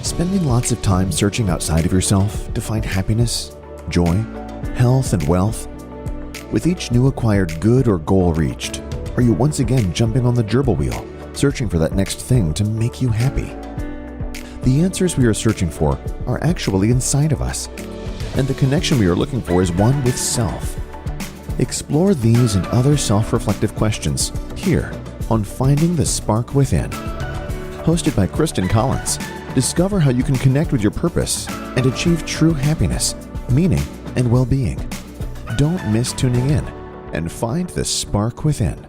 Spending lots of time searching outside of yourself to find happiness, joy, health, and wealth? With each new acquired good or goal reached, are you once again jumping on the gerbil wheel, searching for that next thing to make you happy? The answers we are searching for are actually inside of us, and the connection we are looking for is one with self. Explore these and other self-reflective questions here on Finding the Spark Within. Hosted by Christin Collins, discover how you can connect with your purpose and achieve true happiness, meaning, and well-being. Don't miss tuning in and find the spark within.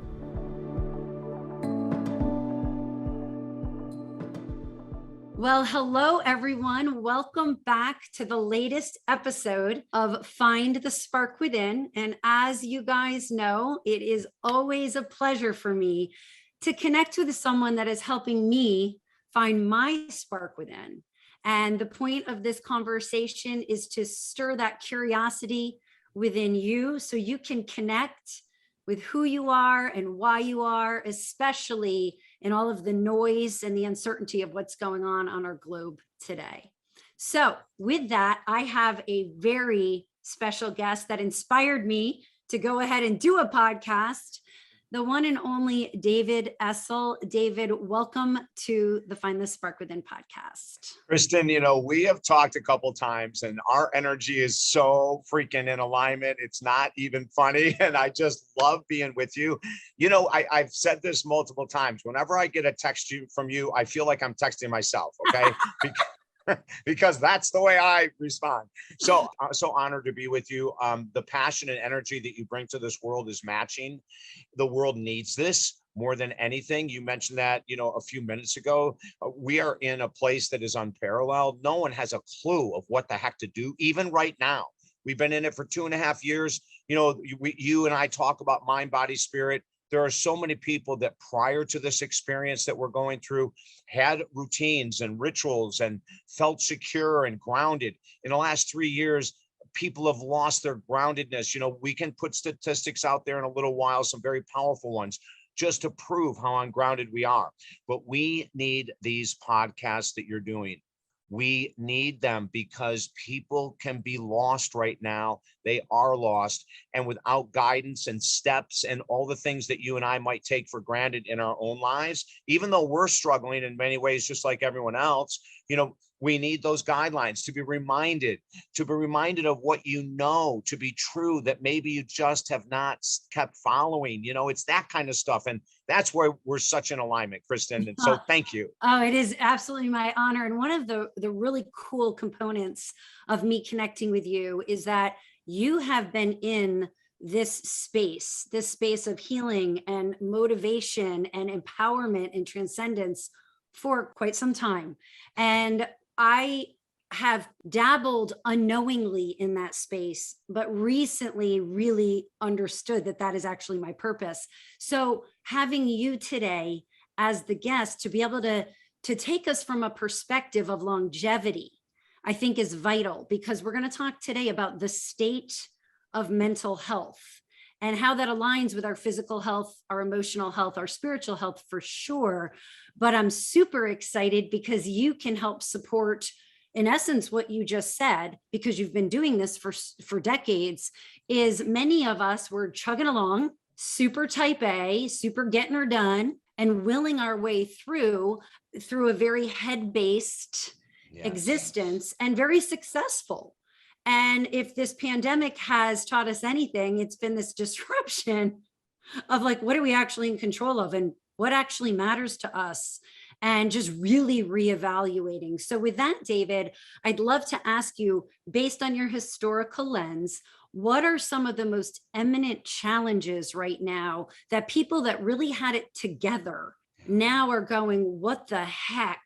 Well, hello, everyone. Welcome back to the latest episode of Find the Spark Within. And as you guys know, it is always a pleasure for me to connect with someone that is helping me find my spark within. And the point of this conversation is to stir that curiosity within you so you can connect with who you are and why you are, especially in all of the noise and the uncertainty of what's going on our globe today. So with that, I have a very special guest that inspired me to go ahead and do a podcast, the one and only David Essel. David, welcome to the Find the Spark Within podcast. Christin, we have talked a couple times and our energy is so freaking in alignment. It's not even funny. And I just love being with you. I've said this multiple times. Whenever I get a text from you, I feel like I'm texting myself. Okay. Because that's the way I respond. So honored to be with you. The passion and energy that you bring to this world is matching. The world needs this more than anything. You mentioned that, a few minutes ago. We are in a place that is unparalleled. No one has a clue of what the heck to do, even right now. We've been in it for 2.5 years. You and I talk about mind, body, spirit. There are so many people that prior to this experience that we're going through had routines and rituals and felt secure and grounded. In the last 3 years, people have lost their groundedness. We can put statistics out there in a little while, some very powerful ones, just to prove how ungrounded we are. But we need these podcasts that you're doing. We need them because people can be lost right now. They are lost. And without guidance and steps and all the things that you and I might take for granted in our own lives, even though we're struggling in many ways, just like everyone else, we need those guidelines to be reminded of what to be true that maybe you just have not kept following. It's that kind of stuff. And that's where we're such in alignment, Christin. And so thank you. Oh, it is absolutely my honor. And one of the really cool components of me connecting with you is that you have been in this space of healing and motivation and empowerment and transcendence for quite some time. And I have dabbled unknowingly in that space, but recently really understood that is actually my purpose. So having you today as the guest to be able to take us from a perspective of longevity, I think is vital, because we're going to talk today about the state of mental health and how that aligns with our physical health, our emotional health, our spiritual health for sure. But I'm super excited because you can help support, in essence, what you just said, because you've been doing this for decades. Is many of us were chugging along, super type A, super getting her done, and willing our way through a very head-based existence, and very successful. And if this pandemic has taught us anything, it's been this disruption of what are we actually in control of and what actually matters to us, and just really reevaluating. So with that, David, I'd love to ask you, based on your historical lens, what are some of the most eminent challenges right now that people that really had it together now are going, what the heck?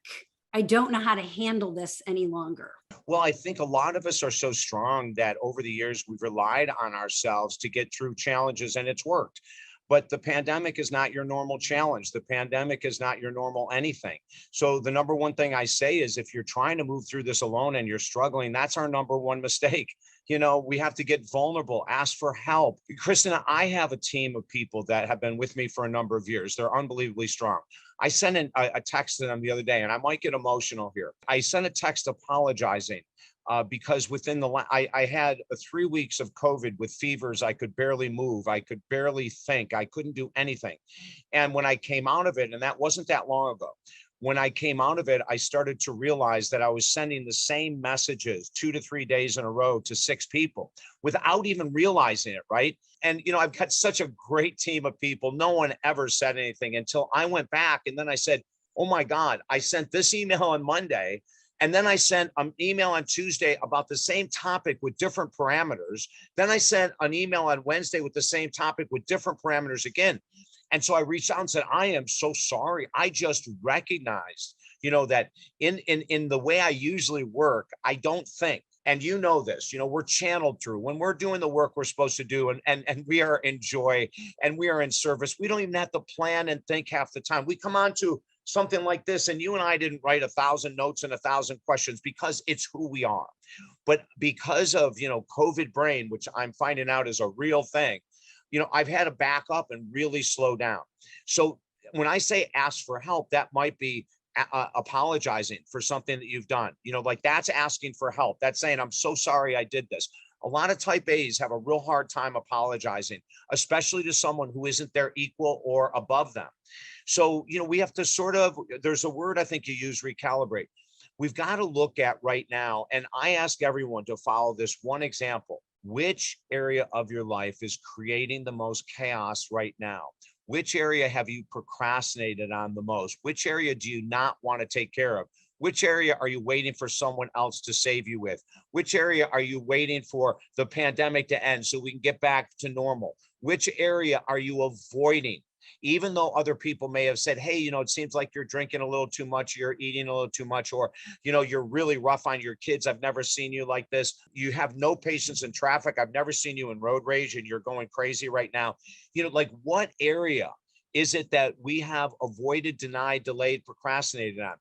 I don't know how to handle this any longer. Well, I think a lot of us are so strong that over the years, we've relied on ourselves to get through challenges, and it's worked. But the pandemic is not your normal challenge. The pandemic is not your normal anything. So the number one thing I say is, if you're trying to move through this alone and you're struggling, that's our number one mistake. We have to get vulnerable, ask for help. Christina, I have a team of people that have been with me for a number of years. They're unbelievably strong. I sent a text to them the other day, and I might get emotional here. I sent a text apologizing because within I had 3 weeks of COVID with fevers. I could barely move. I could barely think. I couldn't do anything. And when I came out of it, and that wasn't that long ago, when I came out of it, I started to realize that I was sending the same messages 2 to 3 days in a row to 6 people without even realizing it, right? And, I've got such a great team of people. No one ever said anything until I went back. And then I said, oh my God, I sent this email on Monday. And then I sent an email on Tuesday about the same topic with different parameters. Then I sent an email on Wednesday with the same topic with different parameters again. And so I reached out and said, I am so sorry. I just recognized, that in the way I usually work, I don't think, and this, we're channeled through when we're doing the work we're supposed to do, and we are in joy and we are in service. We don't even have to plan and think half the time. We come on to something like this, and you and I didn't write 1,000 notes and 1,000 questions because it's who we are. But because of, COVID brain, which I'm finding out is a real thing, I've had to back up and really slow down. So when I say ask for help, that might be apologizing for something that you've done. Like that's asking for help. That's saying, I'm so sorry I did this. A lot of type A's have a real hard time apologizing, especially to someone who isn't their equal or above them. So, we have to there's a word I think you use, recalibrate. We've got to look at right now, and I ask everyone to follow this one example. Which area of your life is creating the most chaos right now? Which area have you procrastinated on the most? Which area do you not want to take care of? Which area are you waiting for someone else to save you with? Which area are you waiting for the pandemic to end so we can get back to normal? Which area are you avoiding? Even though other people may have said, hey, it seems like you're drinking a little too much, you're eating a little too much, or, you're really rough on your kids. I've never seen you like this. You have no patience in traffic. I've never seen you in road rage and you're going crazy right now. Like what area is it that we have avoided, denied, delayed, procrastinated on?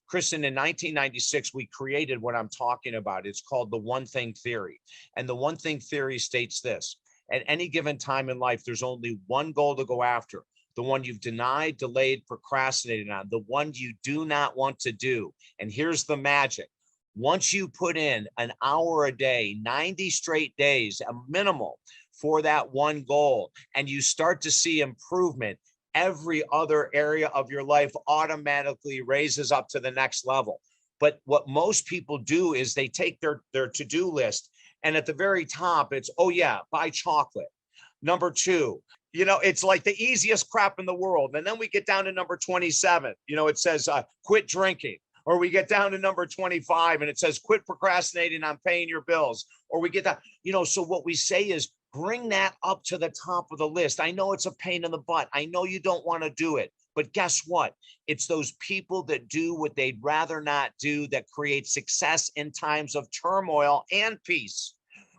Christian, in 1996, we created what I'm talking about. It's called the one thing theory. And the one thing theory states this: at any given time in life, there's only one goal to go after. The one you've denied, delayed, procrastinated on, the one you do not want to do. And here's the magic. Once you put in an hour a day, 90 straight days, a minimal for that one goal, and you start to see improvement, every other area of your life automatically raises up to the next level. But what most people do is they take their to-do list, and at the very top, it's, oh yeah, buy chocolate. Number 2, it's like the easiest crap in the world. And then we get down to number 27, it says, quit drinking. Or we get down to number 25 and it says, quit procrastinating on paying your bills. Or we get that, so what we say is, bring that up to the top of the list. I know it's a pain in the butt. I know you don't want to do it. But guess what? It's those people that do what they'd rather not do that create success in times of turmoil and peace.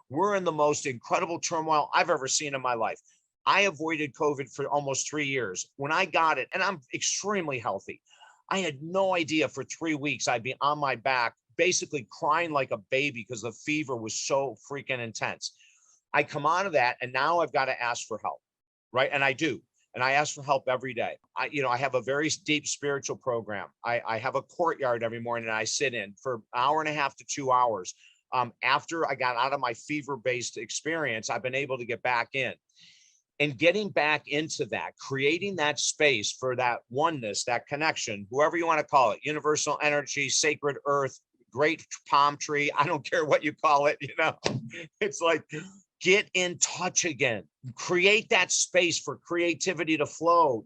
We're in the most incredible turmoil I've ever seen in my life. I avoided COVID for almost 3 years. When I got it, and I'm extremely healthy, I had no idea for 3 weeks I'd be on my back, basically crying like a baby because the fever was so freaking intense. I come out of that, and now I've got to ask for help, right? And I do. And I ask for help every day. I have a very deep spiritual program. I have a courtyard every morning that I sit in for an hour and a half to 2 hours. After I got out of my fever-based experience, I've been able to get back in. And getting back into that, creating that space for that oneness, that connection, whoever you want to call it, universal energy, sacred earth, great palm tree, I don't care what you call it, it's like, get in touch again, create that space for creativity to flow.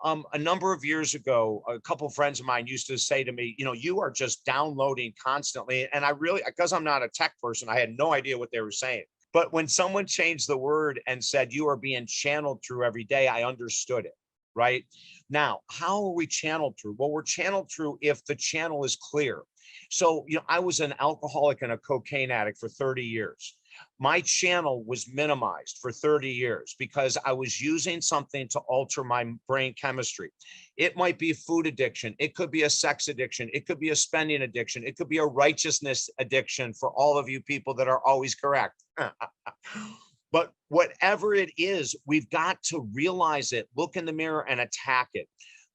A number of years ago, a couple of friends of mine used to say to me, you are just downloading constantly. And I really, because I'm not a tech person, I had no idea what they were saying. But when someone changed the word and said, you are being channeled through every day, I understood it, right? Now, how are we channeled through? Well, we're channeled through if the channel is clear. So, I was an alcoholic and a cocaine addict for 30 years. My channel was minimized for 30 years because I was using something to alter my brain chemistry. It might be food addiction. It could be a sex addiction. It could be a spending addiction. It could be a righteousness addiction for all of you people that are always correct. But whatever it is, we've got to realize it, look in the mirror and attack it.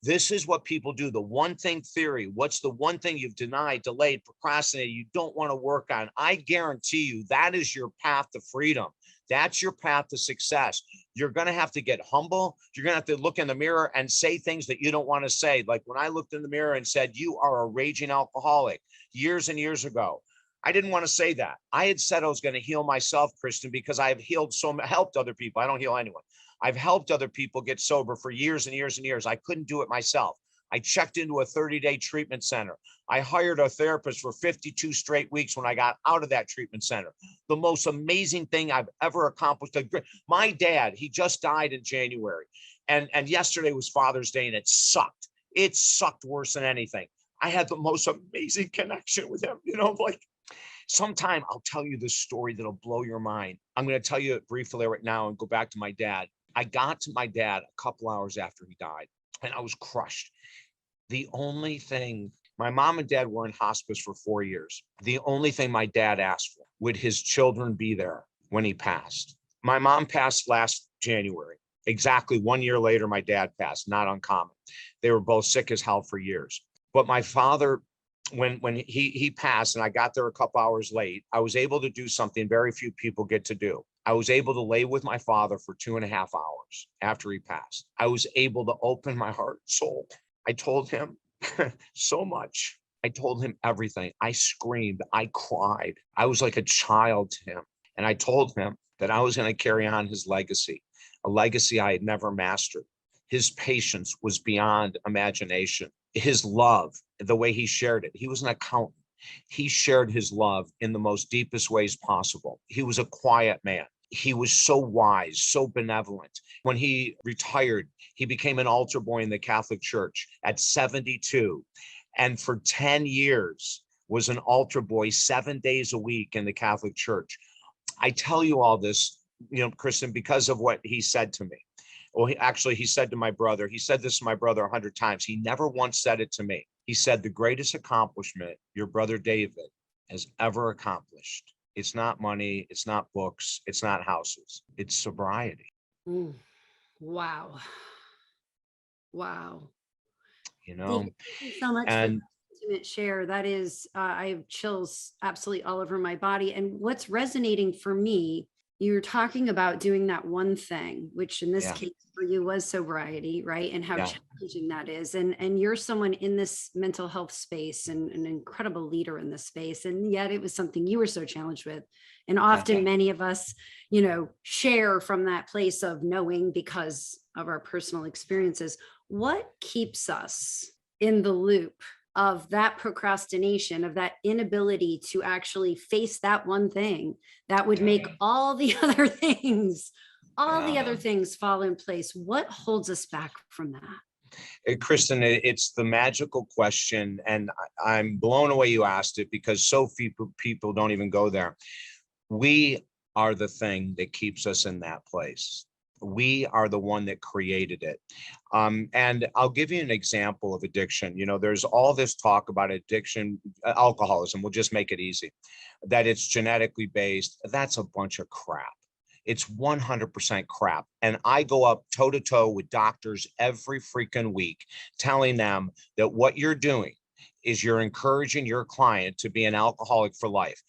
This is what people do. The one thing theory. What's the one thing you've denied, delayed, procrastinated, you don't want to work on? I guarantee you that is your path to freedom. That's your path to success. You're going to have to get humble. You're going to have to look in the mirror and say things that you don't want to say. Like when I looked in the mirror and said, you are a raging alcoholic years and years ago. I didn't want to say that. I had said I was going to heal myself, Christian, because I have helped other people. I don't heal anyone. I've helped other people get sober for years and years and years. I couldn't do it myself. I checked into a 30-day treatment center. I hired a therapist for 52 straight weeks when I got out of that treatment center. The most amazing thing I've ever accomplished. My dad, he just died in January. And yesterday was Father's Day and it sucked. It sucked worse than anything. I had the most amazing connection with him, like sometime I'll tell you this story that'll blow your mind. I'm going to tell you it briefly right now and go back to my dad. I got to my dad a couple hours after he died and I was crushed. The only thing, my mom and dad were in hospice for 4 years. The only thing my dad asked for, would his children be there when he passed? My mom passed last January. Exactly 1 year later, my dad passed, not uncommon. They were both sick as hell for years. But my father, when he passed and I got there a couple hours late, I was able to do something very few people get to do. I was able to lay with my father for 2.5 hours after he passed. I was able to open my heart and soul. I told him so much. I told him everything. I screamed. I cried. I was like a child to him. And I told him that I was going to carry on his legacy, a legacy I had never mastered. His patience was beyond imagination. His love, the way he shared it. He was an accountant. He shared his love in the most deepest ways possible. He was a quiet man. He was so wise, so benevolent. When he retired, he became an altar boy in the Catholic Church at 72. And for 10 years was an altar boy 7 days a week in the Catholic Church. I tell you all this, Kristen, because of what he said to me. Well, he said to my brother, he said this to my brother 100 times. He never once said it to me. He said, the greatest accomplishment your brother David has ever accomplished. It's not money. It's not books. It's not houses. It's sobriety. Wow. Wow. Thank you so much for the intimate share. That is, I have chills absolutely all over my body. And what's resonating for me, you're talking about doing that one thing, which in this case for you was sobriety, right? And how challenging that is. And you're someone in this mental health space and an incredible leader in this space. And yet it was something you were so challenged with. And often many of us, share from that place of knowing because of our personal experiences. What keeps us in the loop of that procrastination, of that inability to actually face that one thing that would make all the other things, the other things fall in place? What holds us back from that? Kristen, it's the magical question. And I'm blown away you asked it because so few people don't even go there. We are the thing that keeps us in that place. We are the one that created it. And I'll give you an example of addiction. There's all this talk about addiction, alcoholism. We'll just make it easy, that it's genetically based. That's a bunch of crap. It's 100% crap. And I go up toe to toe with doctors every freaking week, telling them that what you're doing is you're encouraging your client to be an alcoholic for life.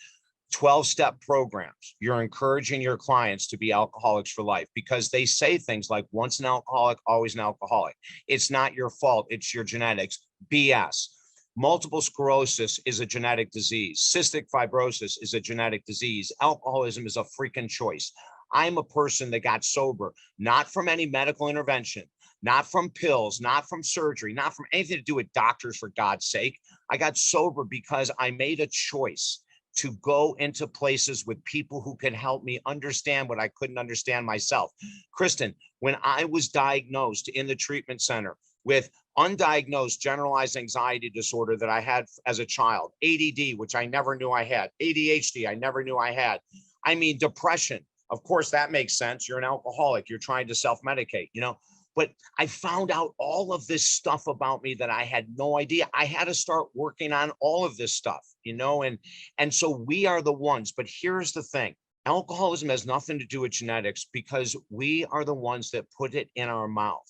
12-step programs. You're encouraging your clients to be alcoholics for life because they say things like once an alcoholic, always an alcoholic. It's not your fault. It's your genetics. BS. Multiple sclerosis is a genetic disease. Cystic fibrosis is a genetic disease. Alcoholism is a freaking choice. I'm a person that got sober, not from any medical intervention, not from pills, not from surgery, not from anything to do with doctors, for God's sake. I got sober because I made a choice to go into places with people who can help me understand what I couldn't understand myself. Kristen, when I was diagnosed in the treatment center, with undiagnosed generalized anxiety disorder that I had as a child, ADD, which I never knew I had, ADHD, I never knew I had. I mean, depression. Of course, that makes sense. You're an alcoholic. You're trying to self-medicate, you know, but I found out all of this stuff about me that I had no idea. I had to start working on all of this stuff, you know, and so we are the ones. But here's the thing. Alcoholism has nothing to do with genetics because we are the ones that put it in our mouth.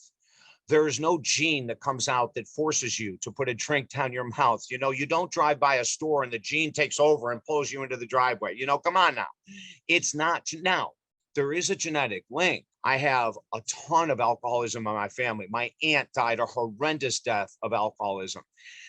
There is no gene that comes out that forces you to put a drink down your mouth. You know, you don't drive by a store and the gene takes over and pulls you into the driveway. You know, come on now. It's not. Now, there is a genetic link. I have a ton of alcoholism in my family. My aunt died a horrendous death of alcoholism.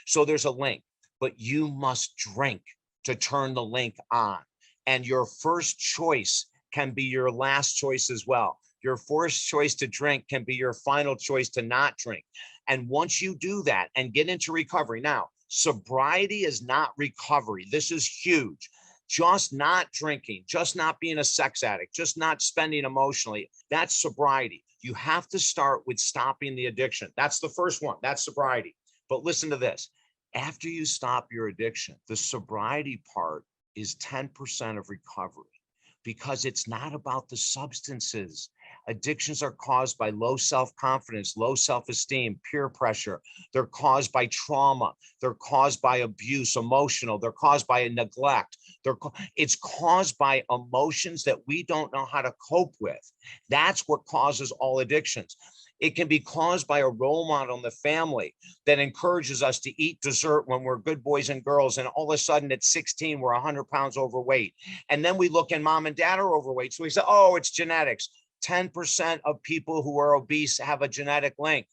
So there's a link, but you must drink to turn the link on. And your first choice can be your last choice as well. Your first choice to drink can be your final choice to not drink. And once you do that and get into recovery, now, sobriety is not recovery. This is huge. Just not drinking, just not being a sex addict, just not spending emotionally. That's sobriety. You have to start with stopping the addiction. That's the first one. That's sobriety. But listen to this. After you stop your addiction, the sobriety part is 10% of recovery because it's not about the substances. Addictions are caused by low self-confidence, low self-esteem, peer pressure. They're caused by trauma. They're caused by abuse, emotional. They're caused by neglect. It's caused by emotions that we don't know how to cope with. That's what causes all addictions. It can be caused by a role model in the family that encourages us to eat dessert when we're good boys and girls. And all of a sudden at 16, we're 100 pounds overweight. And then we look and mom and dad are overweight. So we say, oh, it's genetics. 10% of people who are obese have a genetic link.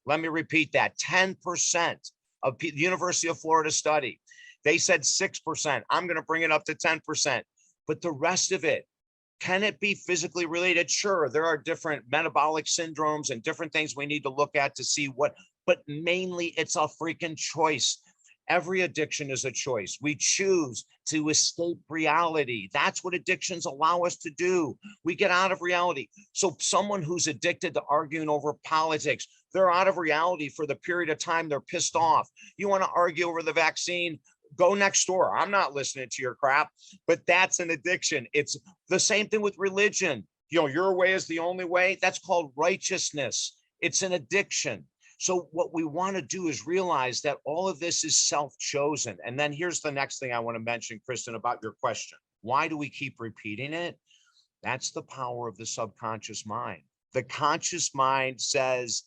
Let me repeat that. 10% of the University of Florida study. They said 6%. I'm going to bring it up to 10%. But the rest of it, can it be physically related? Sure, there are different metabolic syndromes and different things we need to look at to see what, but mainly it's a freaking choice. Every addiction is a choice. We choose to escape reality. That's what addictions allow us to do. We get out of reality. So someone who's addicted to arguing over politics, they're out of reality for the period of time they're pissed off. You want to argue over the vaccine? Go next door. I'm not listening to your crap, but that's an addiction. It's the same thing with religion. You know, your way is the only way. That's called righteousness. It's an addiction. So what we want to do is realize that all of this is self-chosen. And then here's the next thing I want to mention, Kristen, about your question. Why do we keep repeating it? That's the power of the subconscious mind. The conscious mind says,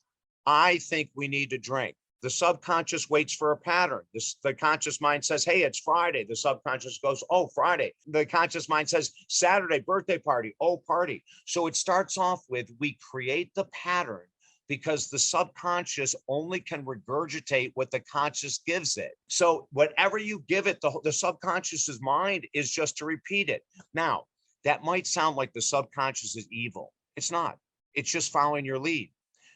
I think we need to drink. The subconscious waits for a pattern. The conscious mind says, hey, it's Friday. The subconscious goes, oh, Friday. The conscious mind says, Saturday, birthday party, oh, party. So it starts off with, we create the pattern because the subconscious only can regurgitate what the conscious gives it. So whatever you give it, the subconscious's mind is just to repeat it. Now, that might sound like the subconscious is evil. It's not. It's just following your lead.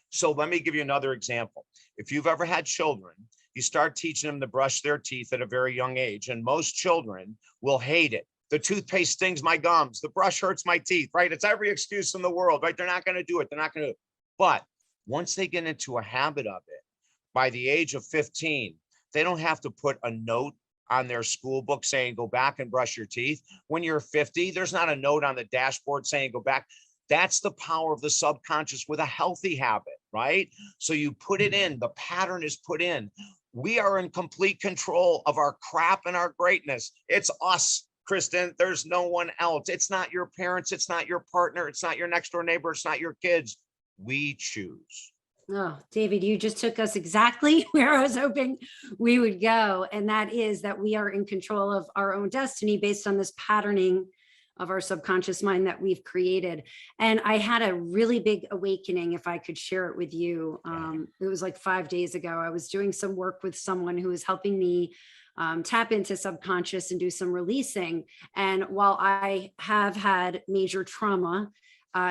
So let me give you another example. If you've ever had children, you start teaching them to brush their teeth at a very young age, and most children will hate it. The toothpaste stings my gums. The brush hurts my teeth, right? It's every excuse in the world, right? They're not going to do it. They're not going to do it. But once they get into a habit of it, by the age of 15, they don't have to put a note on their school book saying, go back and brush your teeth. When you're 50, there's not a note on the dashboard saying, go back. That's the power of the subconscious with a healthy habit, right? So you put it in, the pattern is put in. We are in complete control of our crap and our greatness. It's us, Kristen. There's no one else. It's not your parents. It's not your partner. It's not your next door neighbor. It's not your kids. We choose. Oh, David, you just took us exactly where I was hoping we would go. And that is that we are in control of our own destiny based on this patterning of our subconscious mind that we've created. And I had a really big awakening, if I could share it with you. It was like 5 days ago. I was doing some work with someone who was helping me tap into subconscious and do some releasing. And while I have had major trauma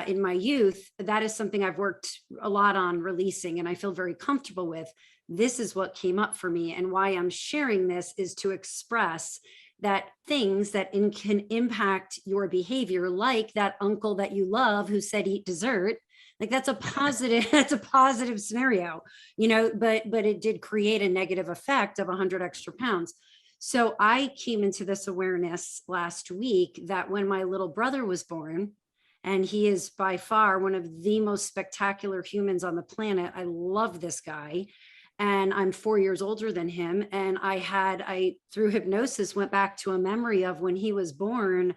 in my youth, that is something I've worked a lot on releasing, and I feel very comfortable with. This is what came up for me. And why I'm sharing this is to express that things that can impact your behavior, like that uncle that you love who said eat dessert, Like that's a positive, that's a positive scenario, but it did create a negative effect of 100 extra pounds. So I came into this awareness last week that when my little brother was born, and he is by far one of the most spectacular humans on the planet. I love this guy. And I'm 4 years older than him. And I, through hypnosis, went back to a memory of when he was born.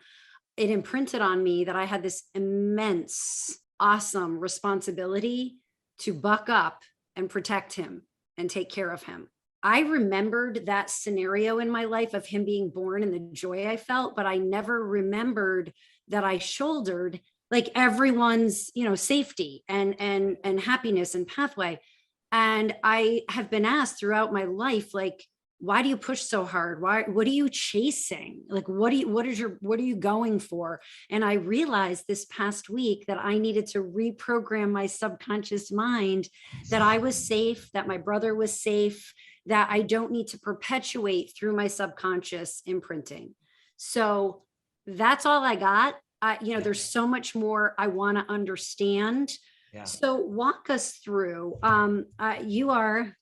It imprinted on me that I had this immense, awesome responsibility to buck up and protect him and take care of him. I remembered that scenario in my life of him being born and the joy I felt, but I never remembered that I shouldered like everyone's, safety and happiness and pathway. And I have been asked throughout my life, like, why do you push so hard? What are you chasing? Like, what are you going for? And I realized this past week that I needed to reprogram my subconscious mind, that I was safe, that my brother was safe, that I don't need to perpetuate through my subconscious imprinting. So that's all I got. There's so much more I want to understand. Yeah. So walk us through, you are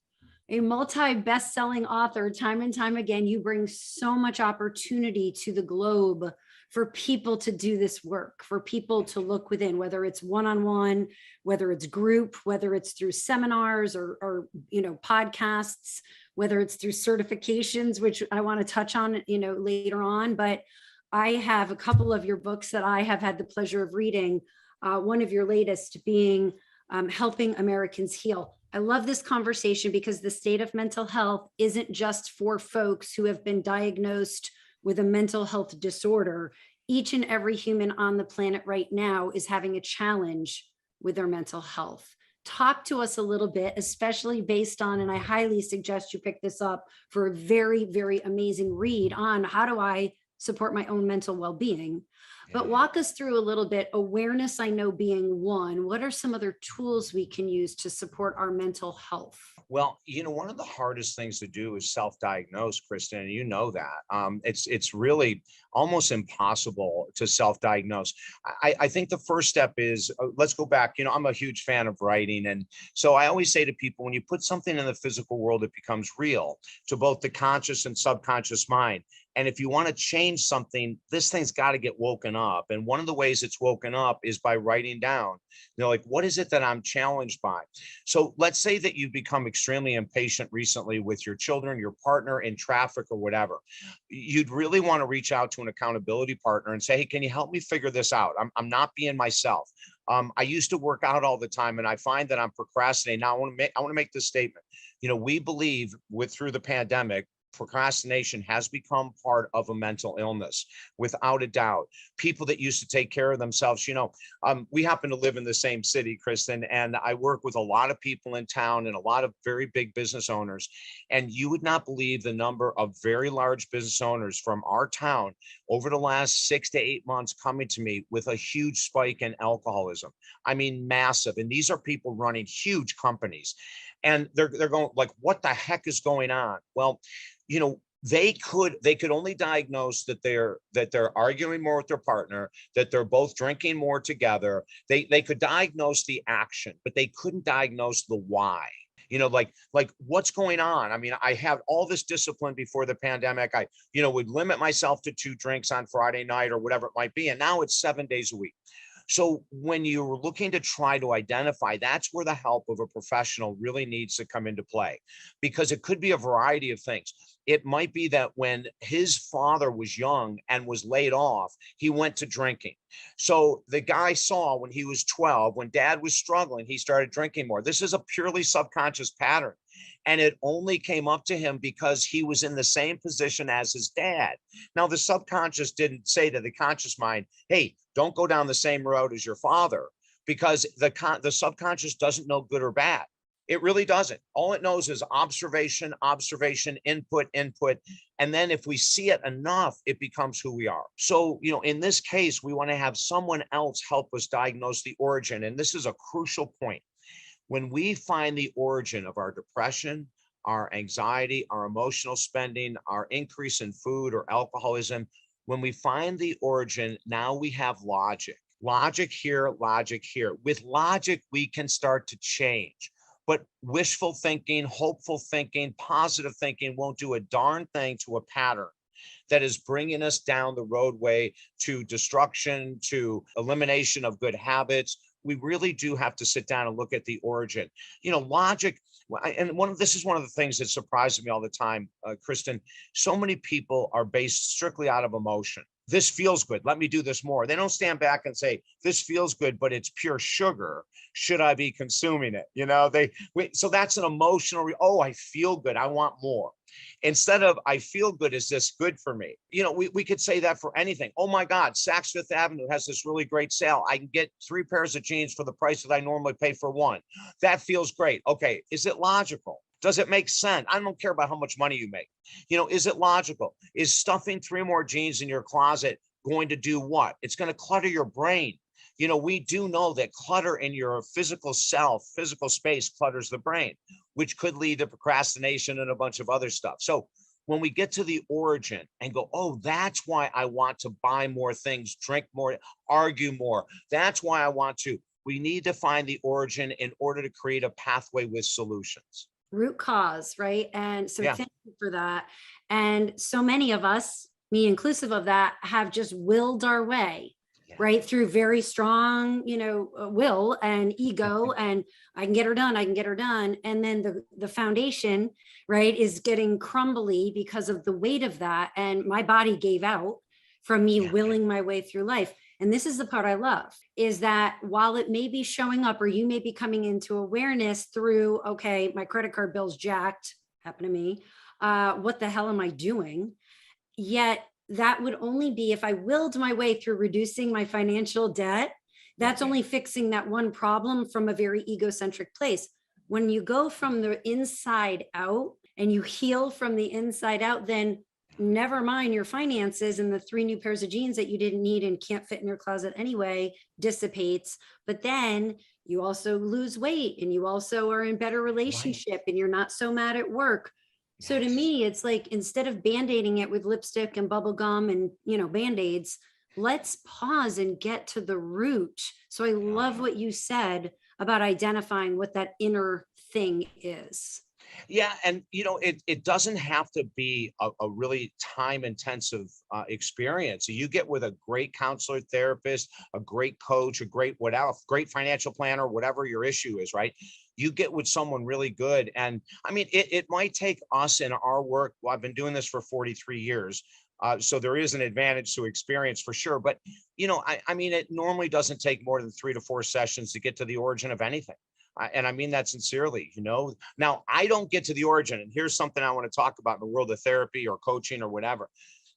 a multi-best-selling author. Time and time again, you bring so much opportunity to the globe for people to do this work, for people to look within, whether it's one-on-one, whether it's group, whether it's through seminars or podcasts, whether it's through certifications, which I want to touch on, later on. But I have a couple of your books that I have had the pleasure of reading. One of your latest being Helping Americans Heal. I love this conversation because the state of mental health isn't just for folks who have been diagnosed with a mental health disorder. Each and every human on the planet right now is having a challenge with their mental health. Talk to us a little bit, especially based on, and I highly suggest you pick this up for a very, very amazing read on how do I support my own mental well-being. But walk us through a little bit. Awareness, I know, being one. What are some other tools we can use to support our mental health? Well, one of the hardest things to do is self-diagnose, Kristen, and you know that. It's really almost impossible to self-diagnose. I think the first step is, let's go back. I'm a huge fan of writing. And so I always say to people, when you put something in the physical world, it becomes real to both the conscious and subconscious mind. And if you want to change something, this thing's got to get woken up. And one of the ways it's woken up is by writing down, like, what is it that I'm challenged by? So let's say that you've become extremely impatient recently with your children, your partner, in traffic or whatever. You'd really want to reach out to an accountability partner and say, hey, can you help me figure this out? I'm not being myself. I used to work out all the time, and I find that I'm procrastinating. Now I want to make this statement. We believe through the pandemic, procrastination has become part of a mental illness, without a doubt. People that used to take care of themselves, we happen to live in the same city, Kristen, and I work with a lot of people in town and a lot of very big business owners. And you would not believe the number of very large business owners from our town over the last 6 to 8 months coming to me with a huge spike in alcoholism. I mean, massive. And these are people running huge companies. And they're going like, what the heck is going on? Well, they could only diagnose that they're arguing more with their partner, that they're both drinking more together. They could diagnose the action, but they couldn't diagnose the why. Like what's going on? I mean, I had all this discipline before the pandemic. I, would limit myself to 2 drinks on Friday night or whatever it might be. And now it's 7 days a week. So when you're looking to try to identify, that's where the help of a professional really needs to come into play, because it could be a variety of things. It might be that when his father was young and was laid off, he went to drinking. So the guy saw when he was 12, when dad was struggling, he started drinking more. This is a purely subconscious pattern. And it only came up to him because he was in the same position as his dad. Now, the subconscious didn't say to the conscious mind, hey, don't go down the same road as your father, because the subconscious doesn't know good or bad. It really doesn't. All it knows is observation, input. And then if we see it enough, it becomes who we are. So, in this case, we want to have someone else help us diagnose the origin. And this is a crucial point. When we find the origin of our depression, our anxiety, our emotional spending, our increase in food or alcoholism, when we find the origin, now we have logic. Logic here, logic here. With logic, we can start to change. But wishful thinking, hopeful thinking, positive thinking won't do a darn thing to a pattern that is bringing us down the roadway to destruction, to elimination of good habits. We really do have to sit down and look at the origin. Logic, and this is one of the things that surprises me all the time, Kristen. So many people are based strictly out of emotion. This feels good. Let me do this more. They don't stand back and say, this feels good, but it's pure sugar. Should I be consuming it? So that's an emotional, oh, I feel good. I want more. Instead of, I feel good, is this good for me? We could say that for anything. Oh my God, Saks Fifth Avenue has this really great sale. I can get 3 pairs of jeans for the price that I normally pay for one. That feels great. Okay, is it logical? Does it make sense? I don't care about how much money you make. Is it logical? Is stuffing 3 more jeans in your closet going to do what? It's going to clutter your brain. We do know that clutter in your physical space clutters the brain, which could lead to procrastination and a bunch of other stuff. So when we get to the origin and go, oh, that's why I want to buy more things, drink more, argue more. That's why I want to. We need to find the origin in order to create a pathway with solutions. Root cause, right? And so Yeah. thank you for that. And so many of us, me inclusive of that, have just willed our way, right? Through very strong, will and ego, and I can get her done. I can get her done. And then the foundation, right, is getting crumbly because of the weight of that. And my body gave out from me willing my way through life. And this is the part I love, is that while it may be showing up, or you may be coming into awareness through, okay, my credit card bill's jacked, happened to me. What the hell am I doing? Yet that would only be if I willed my way through reducing my financial debt. That's only fixing that one problem from a very egocentric place. When you go from the inside out and you heal from the inside out, then never mind your finances and the 3 new pairs of jeans that you didn't need and can't fit in your closet anyway dissipates. But then you also lose weight, and you also are in better relationship, and you're not so mad at work. So to me, it's like, instead of band-aiding it with lipstick and bubble gum and, band-aids, let's pause and get to the root. So I love what you said about identifying what that inner thing is. Yeah. And, it doesn't have to be a really time intensive experience. You get with a great counselor, therapist, a great coach, a great great financial planner, whatever your issue is, right? You get with someone really good. And I mean, it might take us in our work. Well, I've been doing this for 43 years. So there is an advantage to experience for sure. But, I mean, it normally doesn't take more than 3 to 4 sessions to get to the origin of anything. And I mean that sincerely, Now, I don't get to the origin. And here's something I want to talk about in the world of therapy or coaching or whatever.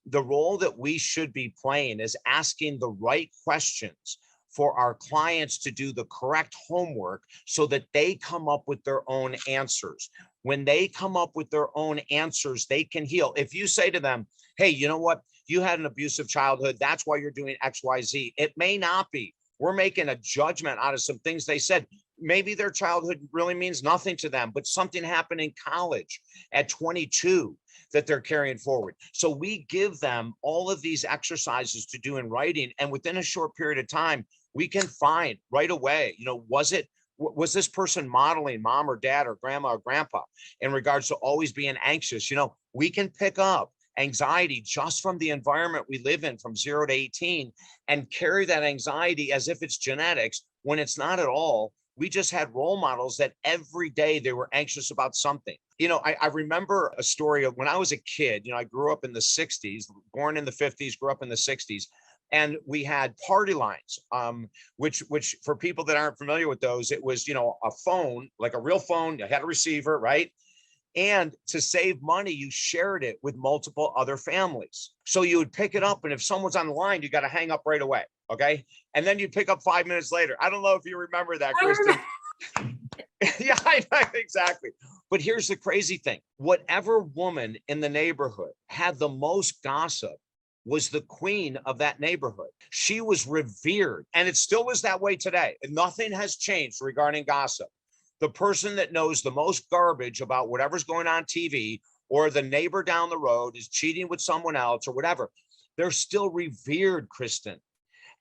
The role that we should be playing is asking the right questions for our clients to do the correct homework so that they come up with their own answers. When they come up with their own answers, they can heal. If you say to them, hey, you know what? You had an abusive childhood. That's why you're doing X, Y, Z. It may not be. We're making a judgment out of some things they said. Maybe their childhood really means nothing to them, but something happened in college at 22 that they're carrying forward. So we give them all of these exercises to do in writing. And within a short period of time, we can find right away, was this person modeling mom or dad or grandma or grandpa in regards to always being anxious? We can pick up anxiety just from the environment we live in from 0 to 18 and carry that anxiety as if it's genetics when it's not at all. We just had role models that every day they were anxious about something. I remember a story of when I was a kid. I grew up in the 60s, born in the 50s, grew up in the 60s. And we had party lines, which for people that aren't familiar with those, it was, a phone, like a real phone. You had a receiver, right? And to save money, you shared it with multiple other families. So you would pick it up, and if someone's on the line, you got to hang up right away. Okay. And then you pick up 5 minutes later. I don't know if you remember that, Kristen. Yeah, exactly. But here's the crazy thing. Whatever woman in the neighborhood had the most gossip was the queen of that neighborhood. She was revered, and it still was that way today. And nothing has changed regarding gossip. The person that knows the most garbage about whatever's going on TV, or the neighbor down the road is cheating with someone else or whatever, they're still revered, Kristen.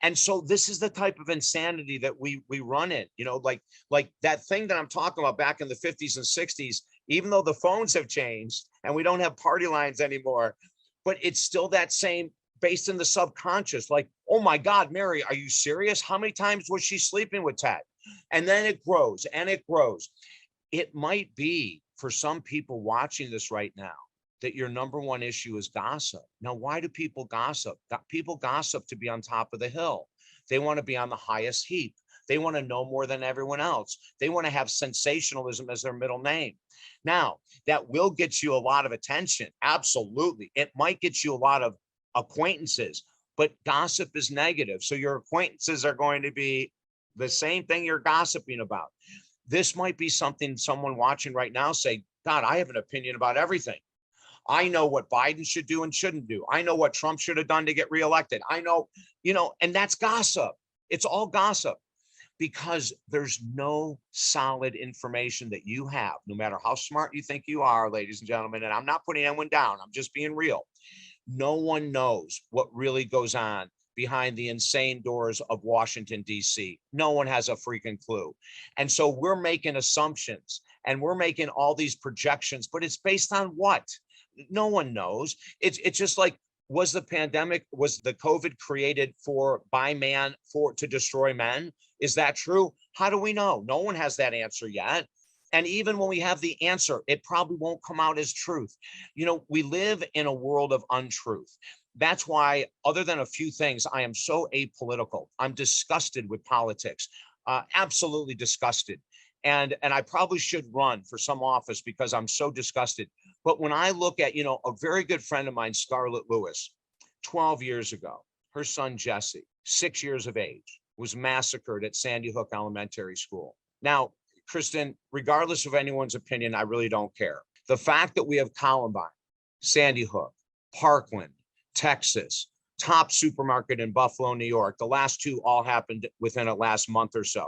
And so this is the type of insanity that we run in, like that thing that I'm talking about back in the 50s and 60s, even though the phones have changed and we don't have party lines anymore, but it's still that same based in the subconscious, like, oh my God, Mary, are you serious? How many times was she sleeping with Ted? And then it grows and it grows. It might be for some people watching this right now that your number one issue is gossip. Now, why do people gossip? People gossip to be on top of the hill. They want to be on the highest heap. They want to know more than everyone else. They want to have sensationalism as their middle name. Now, that will get you a lot of attention. Absolutely. It might get you a lot of acquaintances, but gossip is negative. So your acquaintances are going to be the same thing you're gossiping about. This might be something someone watching right now say, God, I have an opinion about everything. I know what Biden should do and shouldn't do. I know what Trump should have done to get reelected. I know, and that's gossip. It's all gossip because there's no solid information that you have, no matter how smart you think you are, ladies and gentlemen. And I'm not putting anyone down. I'm just being real. No one knows what really goes on behind the insane doors of Washington, D.C. No one has a freaking clue. And so we're making assumptions and we're making all these projections, but it's based on what? No one knows. It's just like, was the COVID created by man to destroy men? Is that true? How do we know? No one has that answer yet. And even when we have the answer, it probably won't come out as truth. We live in a world of untruth. That's why, other than a few things, I am so apolitical. I'm disgusted with politics, absolutely disgusted. And I probably should run for some office because I'm so disgusted. But when I look at, a very good friend of mine, Scarlett Lewis, 12 years ago, her son, Jesse, 6 years of age, was massacred at Sandy Hook Elementary School. Now, Christin, regardless of anyone's opinion, I really don't care. The fact that we have Columbine, Sandy Hook, Parkland, Texas, Top Supermarket in Buffalo, New York, the last two all happened within the last month or so.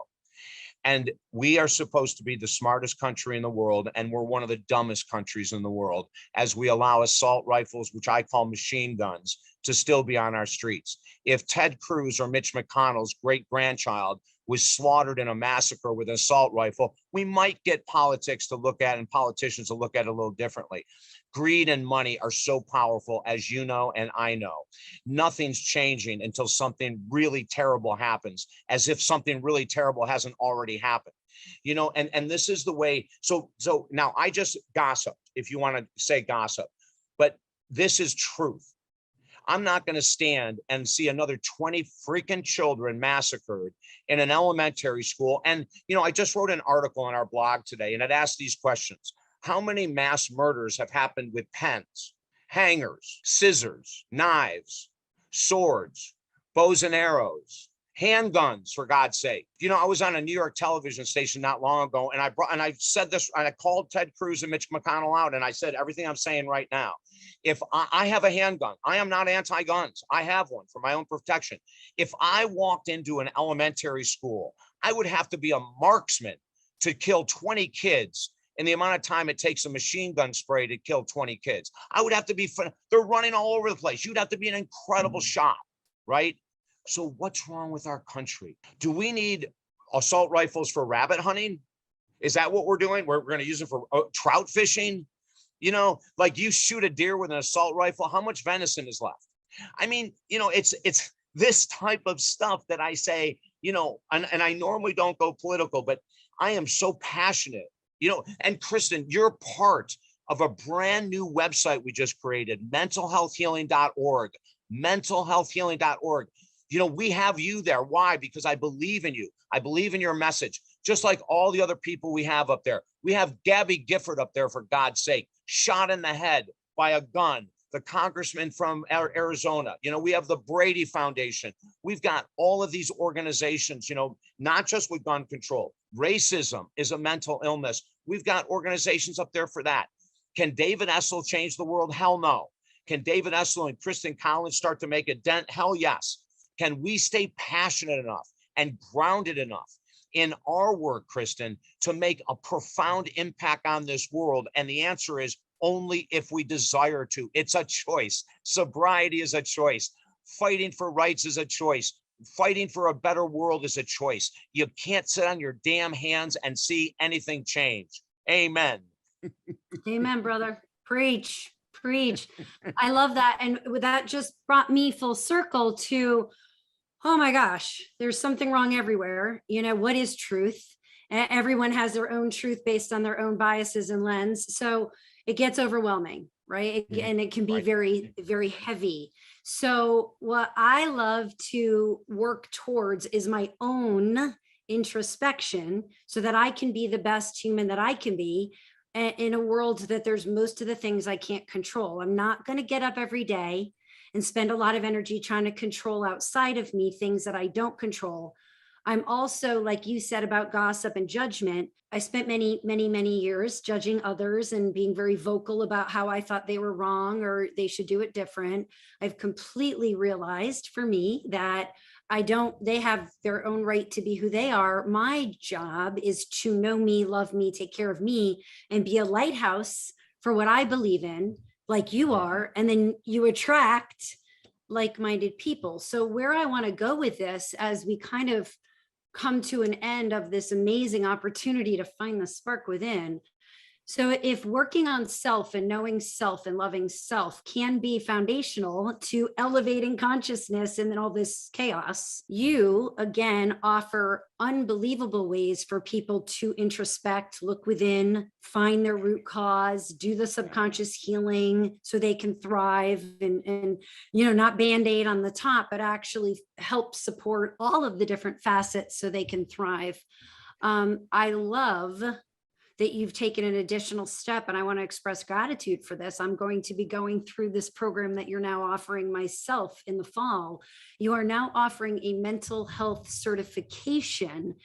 And we are supposed to be the smartest country in the world, and we're one of the dumbest countries in the world as we allow assault rifles, which I call machine guns, to still be on our streets. If Ted Cruz or Mitch McConnell's great-grandchild was slaughtered in a massacre with an assault rifle, we might get politics to look at and politicians to look at it a little differently. Greed and money are so powerful, as you know and I know. Nothing's changing until something really terrible happens, as if something really terrible hasn't already happened. And this is the way. So now I just gossiped, if you want to say gossip, but this is truth. I'm not going to stand and see another 20 freaking children massacred in an elementary school. And, I just wrote an article on our blog today, and it asked these questions. How many mass murders have happened with pens, hangers, scissors, knives, swords, bows and arrows, handguns, for God's sake? I was on a New York television station not long ago, and I said this, and I called Ted Cruz and Mitch McConnell out, and I said everything I'm saying right now. If I have a handgun, I am not anti-guns. I have one for my own protection. If I walked into an elementary school, I would have to be a marksman to kill 20 kids in the amount of time it takes a machine gun spray to kill 20 kids. I would have to be, they're running all over the place. You'd have to be an incredible shot, right? So what's wrong with our country? Do we need assault rifles for rabbit hunting? Is that what we're doing? We're going to use it for trout fishing? Like you shoot a deer with an assault rifle, how much venison is left? I mean, it's this type of stuff that I say, and I normally don't go political, but I am so passionate, and Christin, you're part of a brand new website we just created, mentalhealthhealing.org, mentalhealthhealing.org. We have you there. Why? Because I believe in you. I believe in your message, just like all the other people we have up there. We have Gabby Gifford up there, for God's sake, shot in the head by a gun, the congressman from Arizona. We have the Brady Foundation. We've got all of these organizations, not just with gun control. Racism is a mental illness. We've got organizations up there for that. Can David Essel change the world? Hell no. Can David Essel and Christin Collins start to make a dent? Hell yes. Can we stay passionate enough and grounded enough in our work, Christin, to make a profound impact on this world? And the answer is only if we desire to. It's a choice. Sobriety is a choice. Fighting for rights is a choice. fighting for a better world is a choice. You can't sit on your damn hands and see anything change. Amen. Amen, brother. Preach, preach. I love that. And that just brought me full circle to, oh my gosh, there's something wrong everywhere. You know, what is truth? Everyone has their own truth based on their own biases and lens. So it gets overwhelming, right? And it can be very, very heavy. So what I love to work towards is my own introspection so that I can be the best human that I can be in a world that there's most of the things I can't control. I'm not going to get up every day and spend a lot of energy trying to control outside of me things that I don't control. I'm also, like you said about gossip and judgment, I spent many, many, many years judging others and being very vocal about how I thought they were wrong or they should do it different. I've completely realized for me that they have their own right to be who they are. My job is to know me, love me, take care of me, and be a lighthouse for what I believe in, like you are. And then you attract like-minded people. So where I want to go with this, as we kind of come to an end of this amazing opportunity to find the spark within. So if working on self and knowing self and loving self can be foundational to elevating consciousness and then all this chaos, you again offer unbelievable ways for people to introspect, look within, find their root cause, do the subconscious healing so they can thrive and you know, not band-aid on the top, but actually help support all of the different facets so they can thrive. I love that you've taken an additional step, and I want to express gratitude for this. I'm going to be going through this program that you're now offering myself in the fall. You are now offering a mental health certification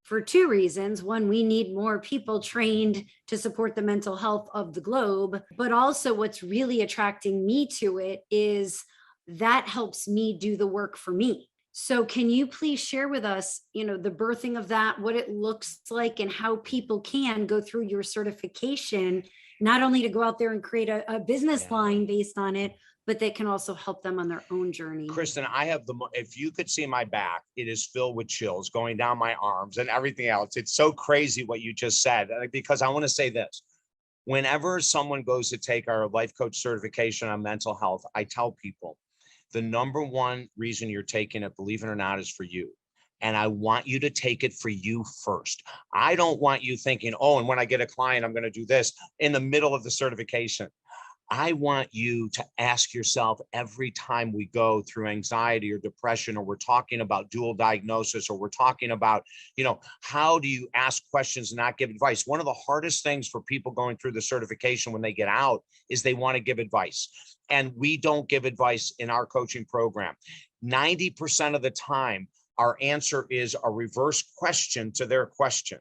for two reasons. One, we need more people trained to support the mental health of the globe, but also what's really attracting me to it is that helps me do the work for me. So can you please share with us, you know, the birthing of that, what it looks like and how people can go through your certification, not only to go out there and create a business line based on it, but that can also help them on their own journey. Kristen, I have if you could see my back, it is filled with chills going down my arms and everything else. It's so crazy what you just said, because I want to say this. Whenever someone goes to take our life coach certification on mental health, I tell people, the number one reason you're taking it, believe it or not, is for you. And I want you to take it for you first. I don't want you thinking, oh, and when I get a client, I'm going to do this in the middle of the certification. I want you to ask yourself every time we go through anxiety or depression, or we're talking about dual diagnosis, or we're talking about, you know, how do you ask questions and not give advice? One of the hardest things for people going through the certification when they get out is they want to give advice. And we don't give advice in our coaching program. 90% of the time, our answer is a reverse question to their question.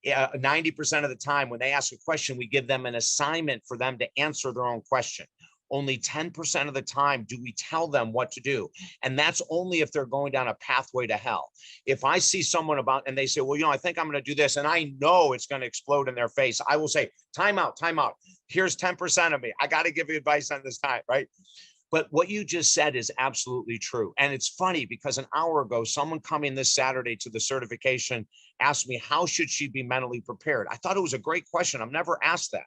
90% of the time when they ask a question, we give them an assignment for them to answer their own question. Only 10% of the time do we tell them what to do. And that's only if they're going down a pathway to hell. If I see someone and they say, well, you know, I think I'm going to do this, and I know it's going to explode in their face, I will say, time out, time out. Here's 10% of me. I got to give you advice on this time, right? But what you just said is absolutely true. And it's funny because an hour ago, someone coming this Saturday to the certification asked me, how should she be mentally prepared? I thought it was a great question. I've never asked that.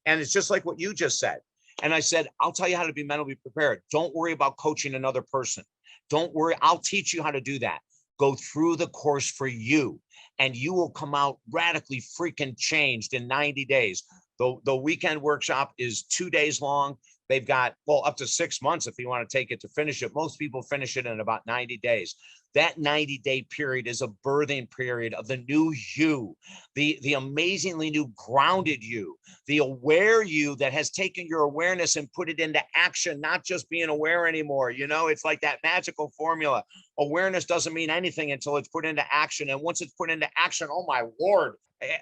And it's just like what you just said. And I said, I'll tell you how to be mentally prepared. Don't worry about coaching another person. Don't worry. I'll teach you how to do that. Go through the course for you, and you will come out radically freaking changed in 90 days. The weekend workshop is 2 days long. They've got, well, up to 6 months if you want to take it to finish it. Most people finish it in about 90 days. That 90-day period is a birthing period of the new you, the amazingly new grounded you, the aware you that has taken your awareness and put it into action, not just being aware anymore. You know, it's like that magical formula. Awareness doesn't mean anything until it's put into action. And once it's put into action, oh my Lord,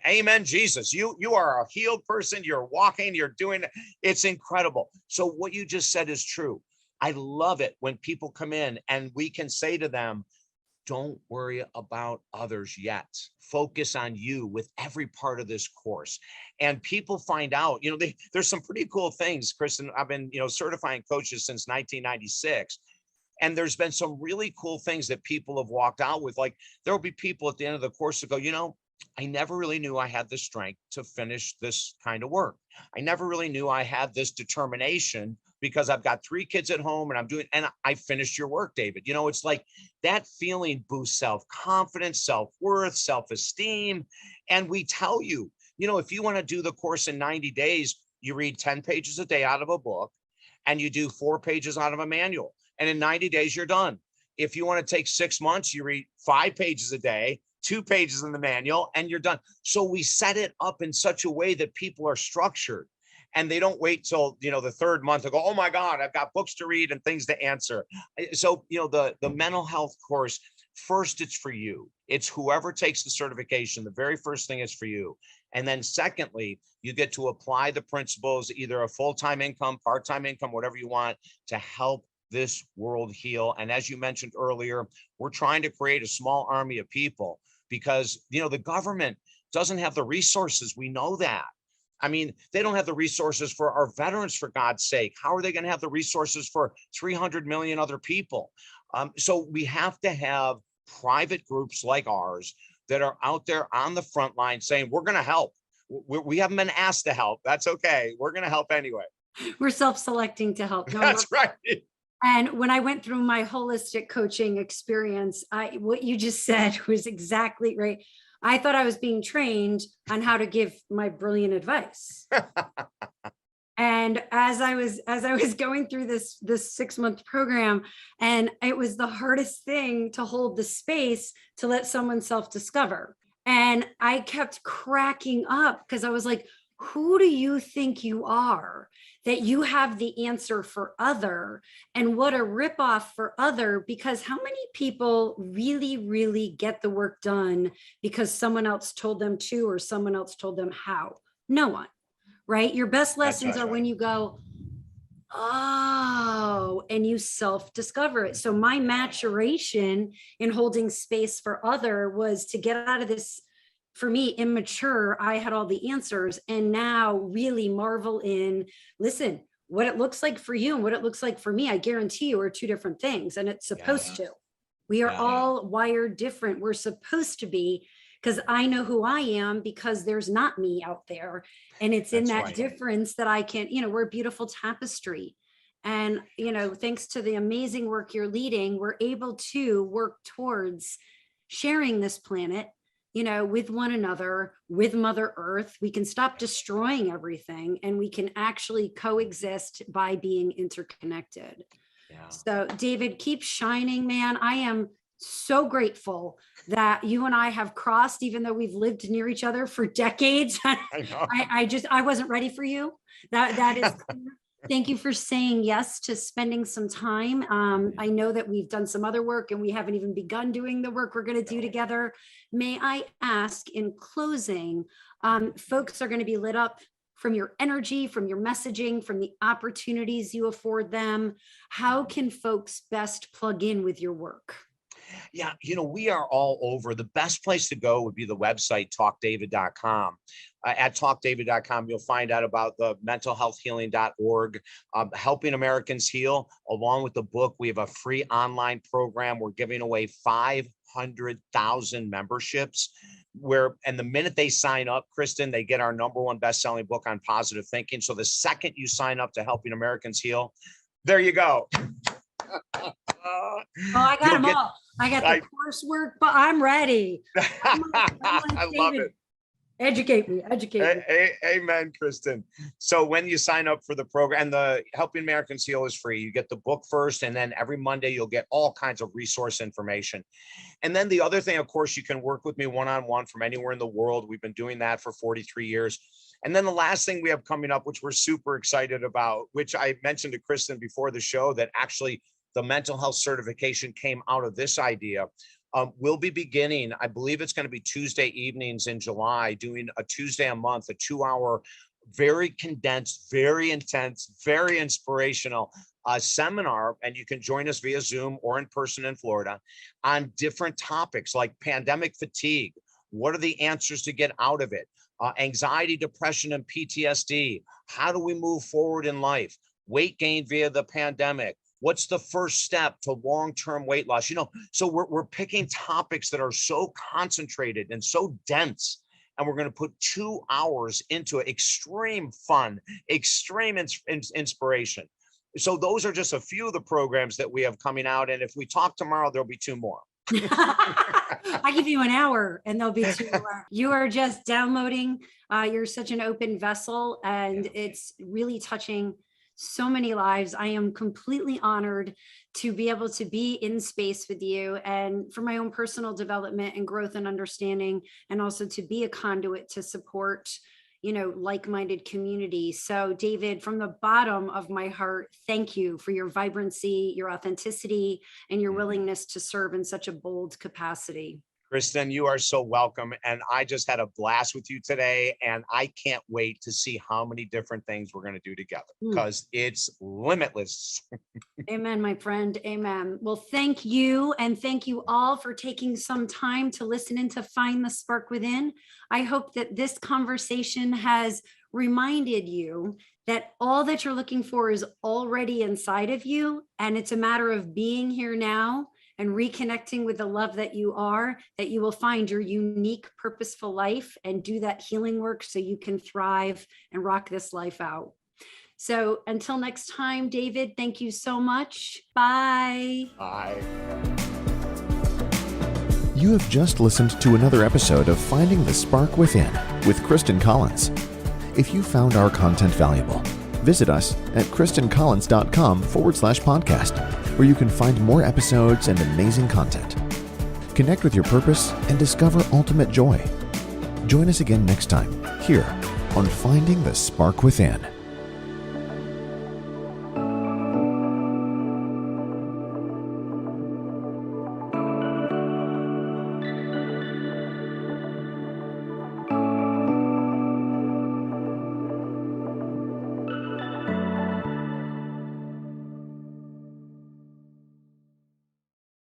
amen, Jesus, you are a healed person. You're walking, you're doing it. It's incredible. So what you just said is true. I love it when people come in and we can say to them, don't worry about others yet. Focus on you with every part of this course. And people find out, you know, there's some pretty cool things, Kristen. I've been, you know, certifying coaches since 1996. And there's been some really cool things that people have walked out with. Like there'll be people at the end of the course that go, you know, I never really knew I had the strength to finish this kind of work. I never really knew I had this determination because I've got 3 kids at home and and I finished your work, David. You know, it's like that feeling boosts self-confidence, self-worth, self-esteem. And we tell you, you know, if you want to do the course in 90 days, you read 10 pages a day out of a book and you do 4 pages out of a manual. And in 90 days, you're done. If you want to take 6 months, you read 5 pages a day, 2 pages in the manual, and you're done. So we set it up in such a way that people are structured and they don't wait till, you know, the 3rd month to go, oh my God, I've got books to read and things to answer. So, you know, the mental health course, first, it's for you. It's whoever takes the certification. The very first thing is for you. And then secondly, you get to apply the principles, either a full-time income, part-time income, whatever you want, to help this world heal. And as you mentioned earlier, we're trying to create a small army of people because, you know, the government doesn't have the resources. We know that. I mean, they don't have the resources for our veterans, for God's sake. How are they going to have the resources for 300 million other people? So we have to have private groups like ours that are out there on the front line saying, we're going to help. We haven't been asked to help. That's okay. We're going to help anyway. We're self-selecting to help. No, That's right. and when I went through my holistic coaching experience, what you just said was exactly right. I thought I was being trained on how to give my brilliant advice. And as I was going through this 6-month program, and it was the hardest thing to hold the space to let someone self-discover. And I kept cracking up because I was like, who do you think you are that you have the answer for other? And what a ripoff for other, because how many people really, really get the work done because someone else told them to, or someone else told them how? No one, right? Your best lessons are when you go, oh, and you self-discover it. So my maturation in holding space for other was to get out of this, for me, immature, I had all the answers, and now really marvel in, listen, what it looks like for you and what it looks like for me, I guarantee you are 2 different things, and it's supposed to. We are all wired different. We're supposed to be, because I know who I am because there's not me out there. And it's in that difference that I can, you know, we're a beautiful tapestry. And, you know, thanks to the amazing work you're leading, we're able to work towards sharing this planet, you know, with one another, with Mother Earth. We can stop destroying everything and we can actually coexist by being interconnected. So David, keep shining, man. I am so grateful that you and I have crossed, even though we've lived near each other for decades. I wasn't ready for you. That is clear. Thank you for saying yes to spending some time. I know that we've done some other work and we haven't even begun doing the work we're going to do together. May I ask, in closing, folks are going to be lit up from your energy, from your messaging, from the opportunities you afford them. How can folks best plug in with your work? Yeah, you know, we are all over. The best place to go would be the website, talkdavid.com. At talkdavid.com, you'll find out about the mentalhealthhealing.org, Helping Americans Heal. Along with the book, we have a free online program. We're giving away 500,000 memberships and the minute they sign up, Christin, they get our #1 best-selling book on positive thinking. So the second you sign up to Helping Americans Heal, there you go. Oh, I got them all. I got the coursework, but I'm ready. I love it. Educate me. Amen, Christin. So when you sign up for the program, and the Helping Americans Heal is free, you get the book first, and then every Monday you'll get all kinds of resource information. And then the other thing, of course, you can work with me one-on-one from anywhere in the world. We've been doing that for 43 years. And then the last thing we have coming up, which we're super excited about, which I mentioned to Christin before the show, that actually the mental health certification came out of this idea. We'll be beginning, I believe it's going to be Tuesday evenings in July, doing a Tuesday a month, a 2-hour, very condensed, very intense, very inspirational seminar. And you can join us via Zoom or in person in Florida on different topics like pandemic fatigue. What are the answers to get out of it? Anxiety, depression, and PTSD. How do we move forward in life? Weight gain via the pandemic. What's the first step to long-term weight loss? So we're picking topics that are so concentrated and so dense, and we're going to put 2 hours into extreme fun, extreme inspiration. So those are just a few of the programs that we have coming out. And if we talk tomorrow, there'll be 2 more. I give you an hour and there'll be 2 more. You are just downloading. You're such an open vessel, and it's really touching so many lives. I am completely honored to be able to be in space with you, and for my own personal development and growth and understanding, and also to be a conduit to support, like-minded community. So David, from the bottom of my heart, thank you for your vibrancy, your authenticity, and your willingness to serve in such a bold capacity. Christin, you are so welcome. And I just had a blast with you today. And I can't wait to see how many different things we're going to do together, because it's limitless. Amen, my friend. Amen. Well, thank you. And thank you all for taking some time to listen in to Find the Spark Within. I hope that this conversation has reminded you that all that you're looking for is already inside of you. And it's a matter of being here now and reconnecting with the love that you are, that you will find your unique, purposeful life and do that healing work so you can thrive and rock this life out. So until next time, David, thank you so much. Bye. Bye. You have just listened to another episode of Finding the Spark Within with Christin Collins. If you found our content valuable, visit us at kristincollins.com/podcast, where you can find more episodes and amazing content. Connect with your purpose and discover ultimate joy. Join us again next time here on Finding the Spark Within.